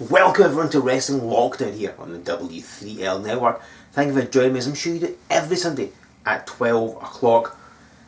Welcome everyone to Wrestling Lockdown here on the W3L network. Thank you for joining me, as I'm sure you do every Sunday at 12 o'clock.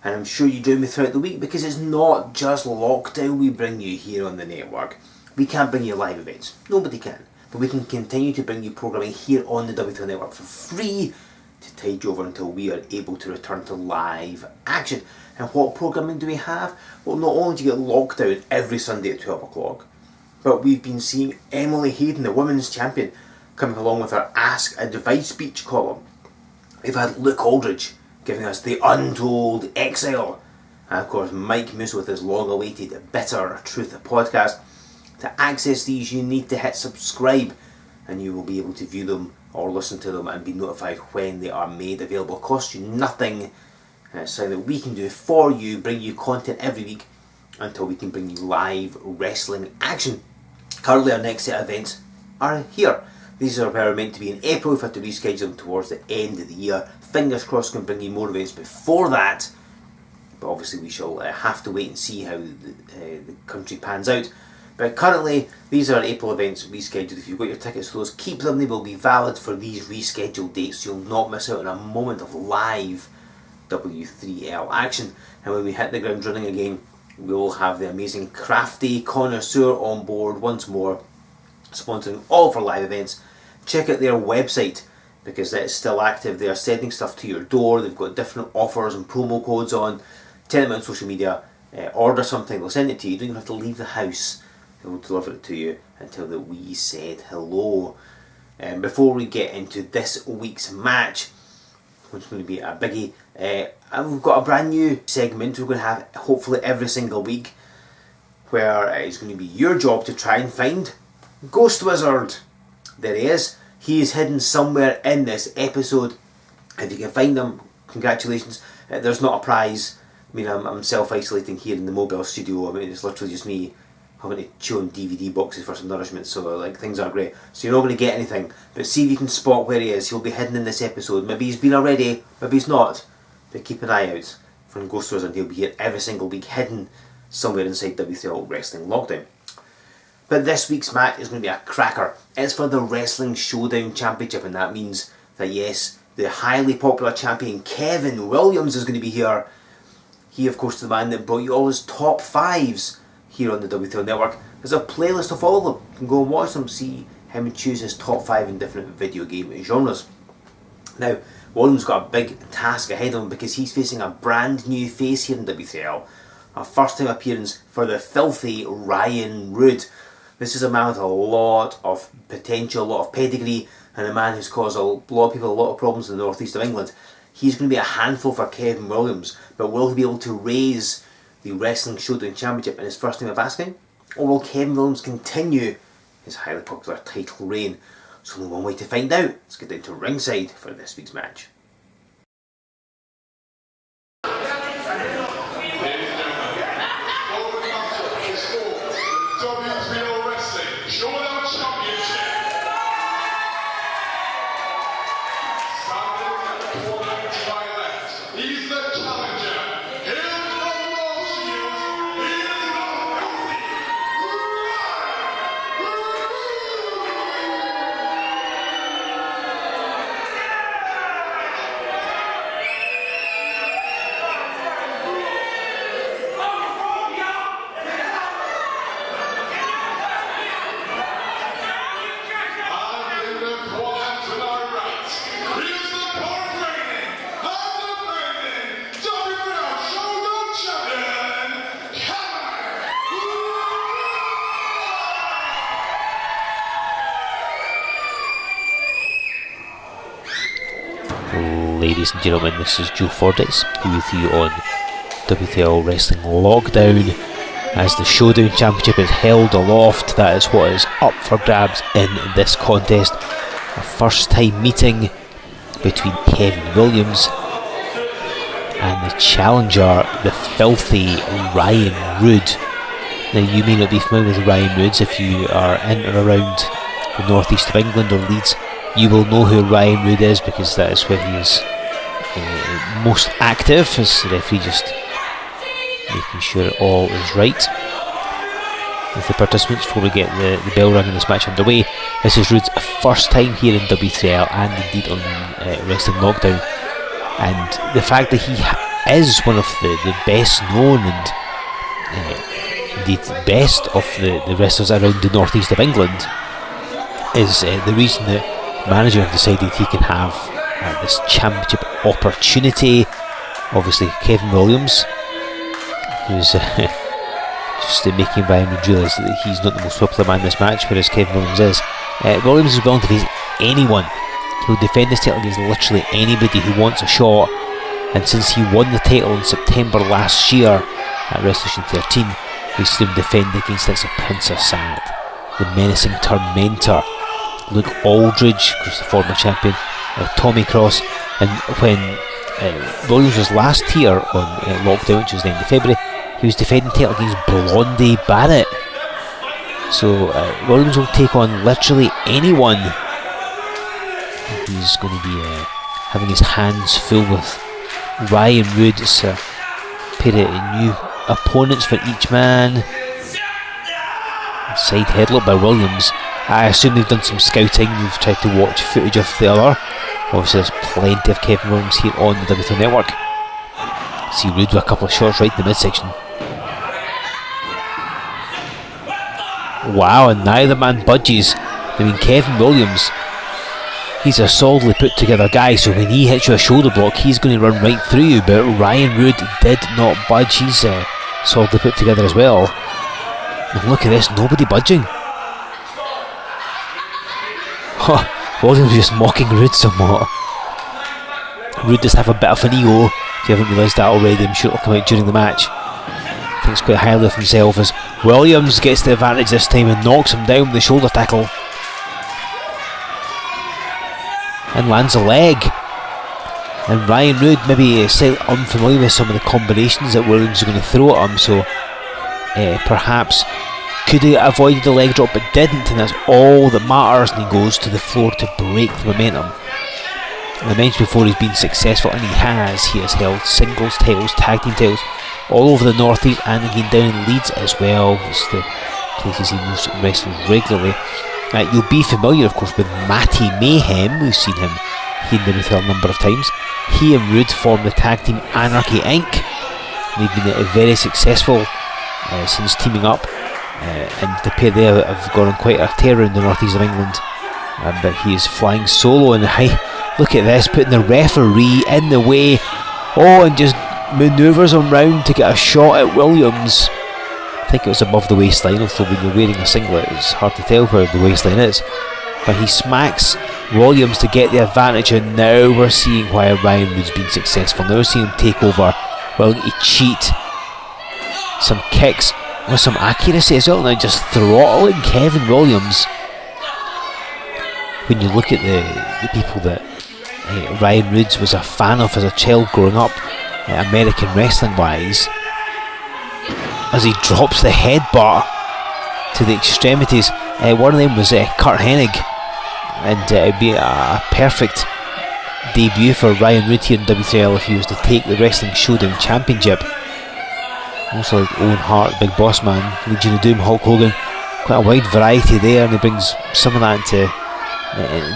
And I'm sure you join me throughout the week, because it's not just Lockdown we bring you here on the network. We can't bring you live events, nobody can. But we can continue to bring you programming here on the W3L network for free to tide you over until we are able to return to live action. And what programming do we have? Well, not only do you get Lockdown every Sunday at 12 o'clock, but we've been seeing Emily Hayden, the women's champion, coming along with her Ask Advice speech column. We've had Luke Aldridge giving us the Untold XL. And of course Mike Moose with his long-awaited Bitter Truth podcast. To access these, you need to hit subscribe, and you will be able to view them or listen to them and be notified when they are made available. It costs you nothing. It's something that we can do for you, bring you content every week until we can bring you live wrestling action. Currently our next set of events are here. These are where we're meant to be in April. We've had to reschedule them towards the end of the year. Fingers crossed we can bring you more events before that. But obviously we shall have to wait and see how the country pans out. But currently these are April events rescheduled. If you've got your tickets for those, keep them. They will be valid for these rescheduled dates, so you'll not miss out on a moment of live W3L action. And when we hit the ground running again, we will have the amazing Crafty Connoisseur on board once more, sponsoring all of our live events. Check out their website, because that is still active. They are sending stuff to your door. They've got different offers and promo codes on. Tell them on social media, order something, they'll send it to you. You don't even have to leave the house. They will deliver it to you until that we said hello. Before we get into this week's match, which is going to be a biggie, and we've got a brand new segment we're going to have hopefully every single week, where it's going to be your job to try and find Ghost Wizard. There he is. He is hidden somewhere in this episode. If you can find him, congratulations. There's not a prize. I mean, I'm self-isolating here in the mobile studio. I mean, it's literally just me having to chew on DVD boxes for some nourishment, so like things are great. So you're not going to get anything, but see if you can spot where he is. He'll be hidden in this episode. Maybe he's been already, maybe he's not. But keep an eye out for Ghost Wizard, and he'll be here every single week, hidden somewhere inside W3L Wrestling Lockdown. But this week's match is going to be a cracker. It's for the Wrestling Showdown Championship, and that means that yes, the highly popular champion Kevin Williams is going to be here. He, of course, is the man that brought you all his top fives here on the W3L network. There's a playlist of all of them. You can go and watch them, see him and choose his top 5 in different video game genres. Now, Williams got a big task ahead of him, because he's facing a brand new face here in W3L. A first time appearance for the filthy Ryan Roode. This is a man with a lot of potential, a lot of pedigree, and a man who's caused a lot of people a lot of problems in the northeast of England. He's going to be a handful for Kevin Williams, but will he be able to raise the Wrestling Showdown Championship in his first time of asking? Or will Kevin Williams continue his highly popular title reign? There's only one way to find out. Let's get down to ringside for this week's match. W3L Wrestling Showdown Championship. Standing corner to my left, he's the challenger. Hail from North Shields, he is the filthy Ladies and gentlemen, this is Joe Fordyce here with you on W3L Wrestling Lockdown as the Showdown Championship is held aloft. That is what is up for grabs in this contest. A first time meeting between Kevin Williams and the challenger, the filthy Ryan Roode. Now, you may not be familiar with Ryan Roode. If you are in or around the northeast of England or Leeds, you will know who Ryan Roode is, because that is where he is most active, as the referee just making sure all is right. with the participants before we get the bell ringing this match underway. This is Roode's first time here in W3L and indeed on Wrestling Lockdown, and the fact that he is one of the best known and indeed best of the wrestlers around the northeast of England is the reason that manager have decided he can have this championship opportunity. Obviously Kevin Williams, who's just making Ryan Roode realise that he's not the most popular man in this match, whereas Kevin Williams is. Williams is willing to face anyone. He'll defend his title against literally anybody who wants a shot, and since he won the title in September last year at Wrestling 13, we've seen him defend against this Prince Assad, the menacing Tormentor, Luke Aldridge, of course the former champion, Tommy Cross, and when Williams was last here on Lockdown, which was the end of February, he was defending the title against Blondie Barrett. So Williams will take on literally anyone. He's going to be having his hands full with Ryan Roode. It's a pair of new opponents for each man. Side headlock by Williams. I assume they've done some scouting. They've tried to watch footage of the other. Obviously there's plenty of Kevin Williams here on the W3L network. See Roode with a couple of shots right in the midsection. Wow, and neither man budges. I mean, Kevin Williams, he's a solidly put together guy, so when he hits you a shoulder block, he's going to run right through you. But Ryan Roode did not budge. He's solidly put together as well. And look at this, nobody budging. Williams just mocking Roode somewhat. Roode does have a bit of an ego. If you haven't realised that already, I'm sure it'll come out during the match. Thinks quite highly of himself as Williams gets the advantage this time and knocks him down with the shoulder tackle and lands a leg. And Ryan Roode maybe slightly unfamiliar with some of the combinations that Williams is going to throw at him, so perhaps could have avoided the leg drop but didn't, and that's all that matters, and he goes to the floor to break the momentum. And I mentioned before he's been successful, and he has held singles titles, tag team titles all over the northeast and again down in Leeds as well. It's the places he moves wrestling regularly. You'll be familiar of course with Matty Mayhem. We've seen him here in the W3L a number of times. He and Roode formed the tag team Anarchy Inc. They've been very successful since teaming up, and the pair there have gone on quite a tear in the northeast of England. But he is flying solo, and look at this, putting the referee in the way. And just manoeuvres him round to get a shot at Williams. I think it was above the waistline, although when you're wearing a singlet it's hard to tell where the waistline is. But he smacks Williams to get the advantage, and now we're seeing why Ryan Roode's been successful. Now we're seeing him take over, willing to cheat. Some kicks with some accuracy as well, now just throttling Kevin Williams. When you look at the people that Ryan Roode was a fan of as a child growing up, American wrestling wise, as he drops the headbutt to the extremities. One of them was Kurt Hennig, and it would be a perfect debut for Ryan Roode here in W3L if he was to take the Wrestling Showdown Championship. Also like Owen Hart, Big Boss Man, Legion of Doom, Hulk Hogan, quite a wide variety there, and he brings some of that into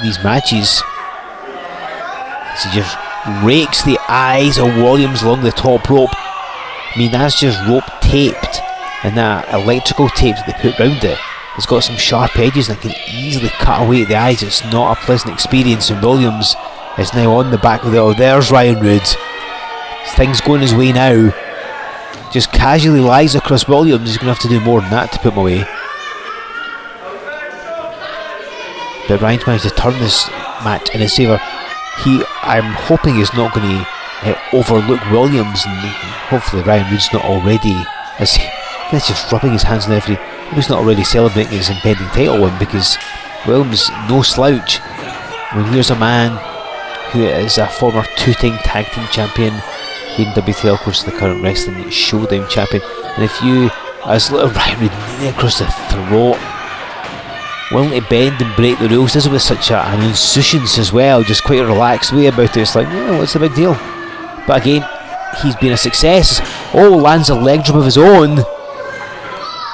these matches. So he just rakes the eyes of Williams along the top rope. I mean, that's just rope taped, and that electrical tape that they put round it, it's got some sharp edges and it can easily cut away at the eyes. It's not a pleasant experience, and Williams is now on the back of it. Oh, there's Ryan Roode. Things going his way now. Just casually lies across Williams. He's going to have to do more than that to put him away. But Ryan's managed to turn this match in his favour. I'm hoping he's not going to overlook Williams, and hopefully Ryan Roode's not already, as he's just rubbing his hands on the referee, he's not already celebrating his impending title win, because Williams, no slouch. I mean, here's a man who is a former two-time tag team champion here in W3L, of course the current Wrestling Showdown champion, and if you, as little Ryan Roode, knee across the throat, willing to bend and break the rules. This was such an insouciance as well, just quite a relaxed way about it. It's like, well, what's the big deal? But again, he's been a success. Lands a leg drop of his own.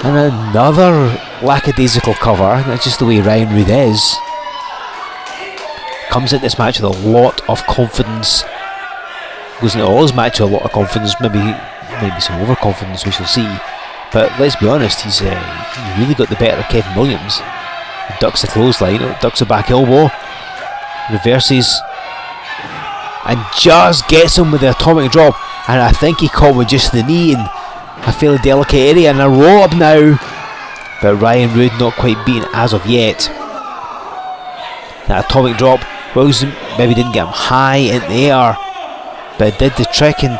And another lackadaisical cover. That's just the way Ryan Roode is. Comes into this match with a lot of confidence. Goes into all his match with a lot of confidence. Maybe some overconfidence, we shall see. But let's be honest, he's really got the better of Kevin Williams. He ducks the clothesline, ducks a back elbow, reverses, and just gets him with the atomic drop. And I think he caught with just the knee in a fairly delicate area, and a roll up now. But Ryan Roode not quite beaten as of yet. That atomic drop, Williams maybe didn't get him high in the air, but it did the trick. And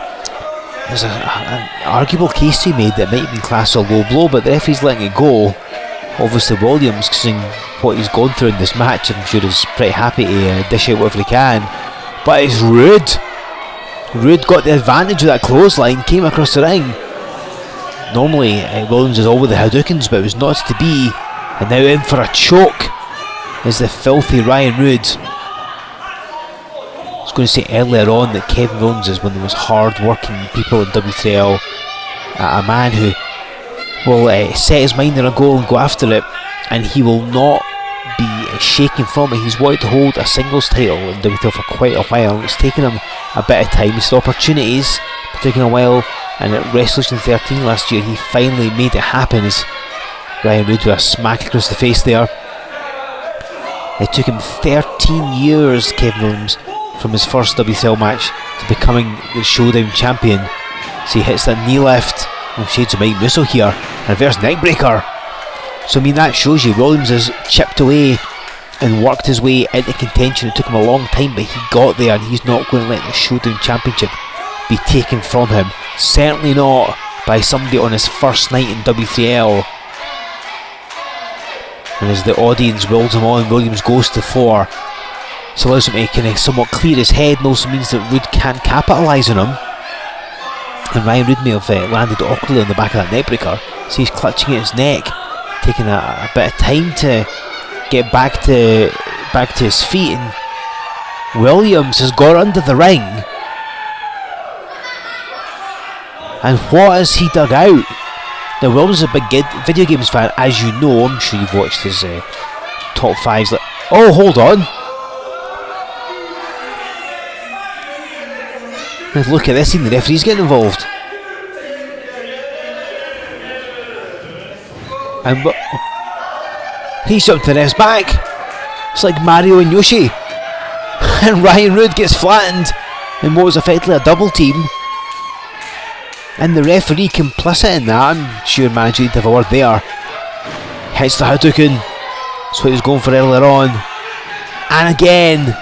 there's an arguable case to be made that it might have been classed a low blow, but the referee's letting it go. Obviously Williams, considering what he's gone through in this match, I'm sure he's pretty happy to dish out whatever he can. But it's Roode. Roode got the advantage of that clothesline, came across the ring. Normally Williams is all with the Hadoukens, but it was not to be. And now in for a choke is the filthy Ryan Roode. I was going to say earlier on that Kevin Williams is one of the most hard-working people in W3L. A man who will set his mind on a goal and go after it, and he will not be shaken from it. He's wanted to hold a singles title in W3L for quite a while. It's taken him a bit of time. He's had opportunities, but taken a while. And at Resolution 13 last year, he finally made it happen. As Ryan Roode with a smack across the face there. It took him 13 years, Kevin Williams, from his first W3L match to becoming the Showdown champion. So he hits that knee left. Oh, shades of Mike Musso here. And reverse neck breaker. So I mean, that shows you Williams has chipped away and worked his way into contention. It took him a long time, but he got there, and he's not going to let the Showdown championship be taken from him. Certainly not by somebody on his first night in W3L. And as the audience wills him on, Williams goes to the floor. This allows him to kind of somewhat clear his head, and also means that Roode can't capitalise on him. And Ryan Roode may have landed awkwardly on the back of that neckbreaker, so he's clutching at his neck, taking a bit of time to get back to his feet. And Williams has got under the ring. And what has he dug out? Now Williams is a big video games fan, as you know. I'm sure you've watched his top fives. Oh, hold on. Now look at this scene, the referee's getting involved. And he's jumped the ref's back. It's like Mario and Yoshi. And Ryan Roode gets flattened in what was effectively a double team. And the referee complicit in that. I'm sure Manji would have a word there. Hits the Hadouken. That's what he was going for earlier on. And again.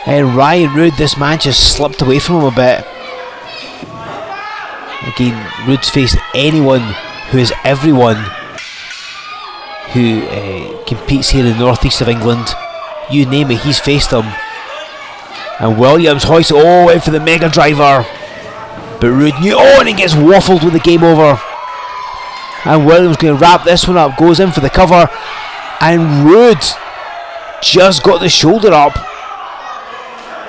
And Ryan Roode, this match has slipped away from him a bit. Again, Roode's faced anyone who is everyone who competes here in the northeast of England. You name it, he's faced them. And Williams hoists in for the mega driver. But Roode knew, and he gets waffled with the game over. And Williams going to wrap this one up, goes in for the cover. And Roode just got the shoulder up.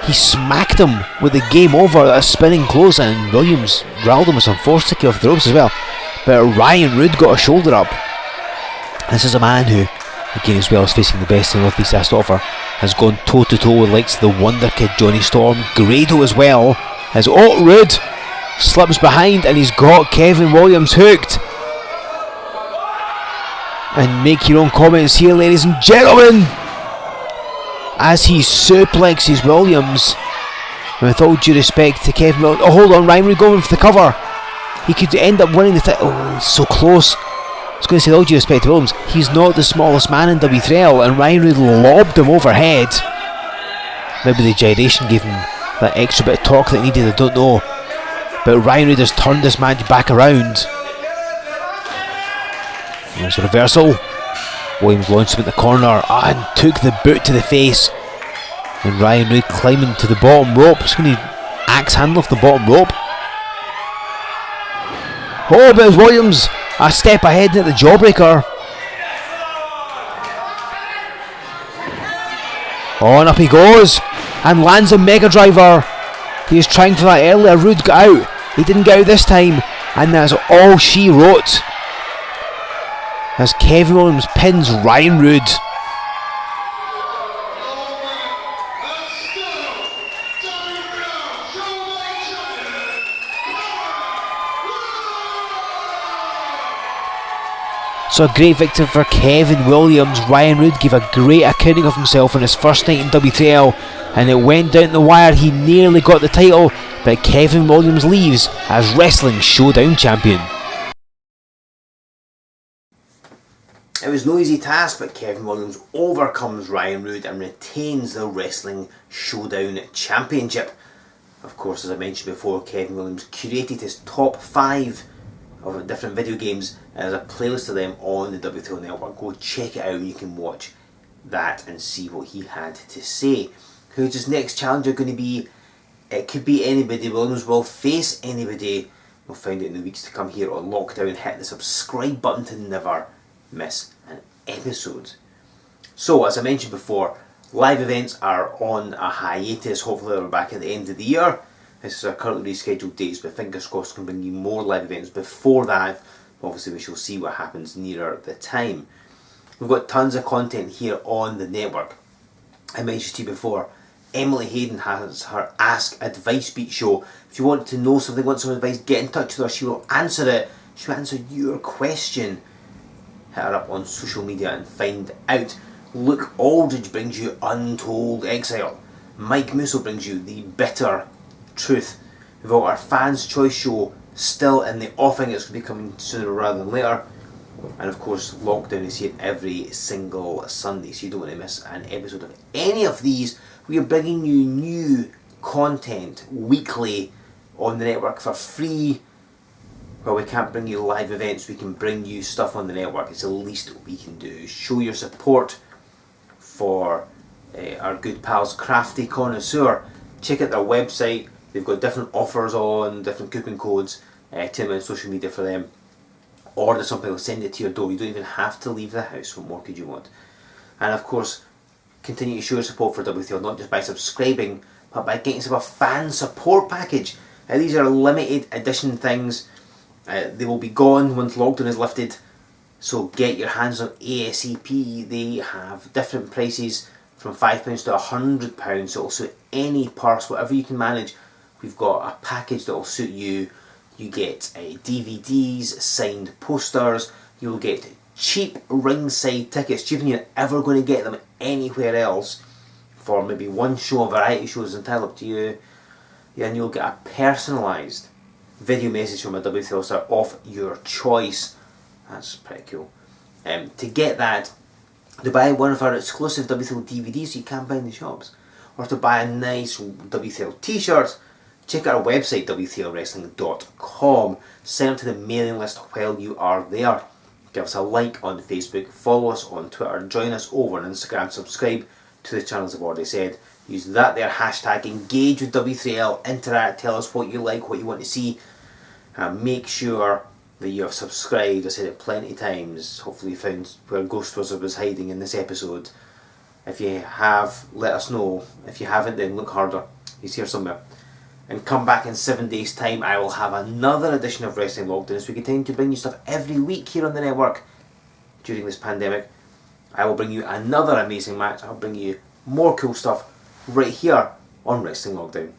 He smacked him with the game over, a spinning close, and Williams rattled him with some force to kick off the ropes as well. But Ryan Roode got a shoulder up. This is a man who, again as well as facing the best the North East has to offer, has gone toe to toe with likes of the Wonder Kid Johnny Storm, Grado as well. As Roode slips behind, and he's got Kevin Williams hooked. And make your own comments here, ladies and gentlemen, as he suplexes Williams. And with all due respect to Kevin Williams, hold on, Ryan Roode going for the cover. He could end up winning the title. Oh, so close. I was going to say, with all due respect to Williams, he's not the smallest man in W3L, and Ryan Roode lobbed him overhead. Maybe the gyration gave him that extra bit of torque that he needed, I don't know. But Ryan Roode has turned this match back around. There's a reversal. Williams launched him at the corner and took the boot to the face. And Ryan Roode climbing to the bottom rope. He's going to axe handle off the bottom rope. Oh, but it's Williams a step ahead at the jawbreaker. On up he goes and lands a mega driver. He was trying for that earlier. Roode got out. He didn't get out this time, and that's all she wrote. as Kevin Williams pins Ryan Roode. So a great victory for Kevin Williams. Ryan Roode gave a great accounting of himself on his first night in W3L, and it went down the wire. He nearly got the title, but Kevin Williams leaves as Wrestling Showdown champion. It was no easy task, but Kevin Williams overcomes Ryan Roode and retains the Wrestling Showdown Championship. Of course, as I mentioned before, Kevin Williams curated his top 5 of different video games, and there's a playlist of them on the W3L network. Go check it out, you can watch that and see what he had to say. Who's his next challenger going to be? It could be anybody. Williams will face anybody. We'll find out in the weeks to come here on Lockdown. Hit the subscribe button to never miss an episode. So, as I mentioned before, live events are on a hiatus. Hopefully they're back at the end of the year. This is our currently rescheduled dates, but fingers crossed can bring you more live events before that. Obviously we shall see what happens nearer the time. We've got tons of content here on the network. I mentioned to you before, Emily Hayden has her Ask Advice Beat show. If you want to know something, want some advice, get in touch with her. She will answer it. She will answer your question. Hit her up on social media and find out. Luke Aldridge brings you Untold Exile. Mike Musso brings you The Bitter Truth. We've got our Fans Choice show still in the offing. It's going to be coming sooner rather than later. And of course, Lockdown is here every single Sunday, so you don't want to miss an episode of any of these. We are bringing you new content weekly on the network for free. While we can't bring you live events, we can bring you stuff on the network. It's the least we can do. Show your support for our good pals Crafty Connoisseur. Check out their website. They've got different offers on, different coupon codes. Tell them on social media for them. Order something, they'll send it to your door. You don't even have to leave the house. What more could you want? And of course, continue to show your support for W3L, not just by subscribing, but by getting yourself a fan support package. These are limited edition things. They will be gone once lockdown is lifted, so get your hands on ASAP. They have different prices from £5 to £100, so it'll suit any purse, whatever you can manage. We've got a package that will suit you. You get DVDs, signed posters, you'll get cheap ringside tickets, cheaper than you're ever going to get them anywhere else, for maybe one show, variety shows, entirely up to you. And you'll get a personalised video message from a W3L star of your choice. That's pretty cool. To get that, to buy one of our exclusive W3L DVDs you can't buy in the shops, or to buy a nice W3L t-shirt, check out our website w3lwrestling.com. Sign up to the mailing list while you are there. Give us a like on Facebook, follow us on Twitter, join us over on Instagram, subscribe to the channels I've already said. Use that there hashtag, engage with W3L, interact, tell us what you like, what you want to see. Make sure that you have subscribed. I said it plenty of times. Hopefully you found where Ghost Wizard was hiding in this episode. If you have, let us know. If you haven't, then look harder. He's here somewhere. And come back in 7 days' time. I will have another edition of Wrestling Lockdown as we continue to bring you stuff every week here on the network during this pandemic. I will bring you another amazing match. I'll bring you more cool stuff right here on Wrestling Lockdown.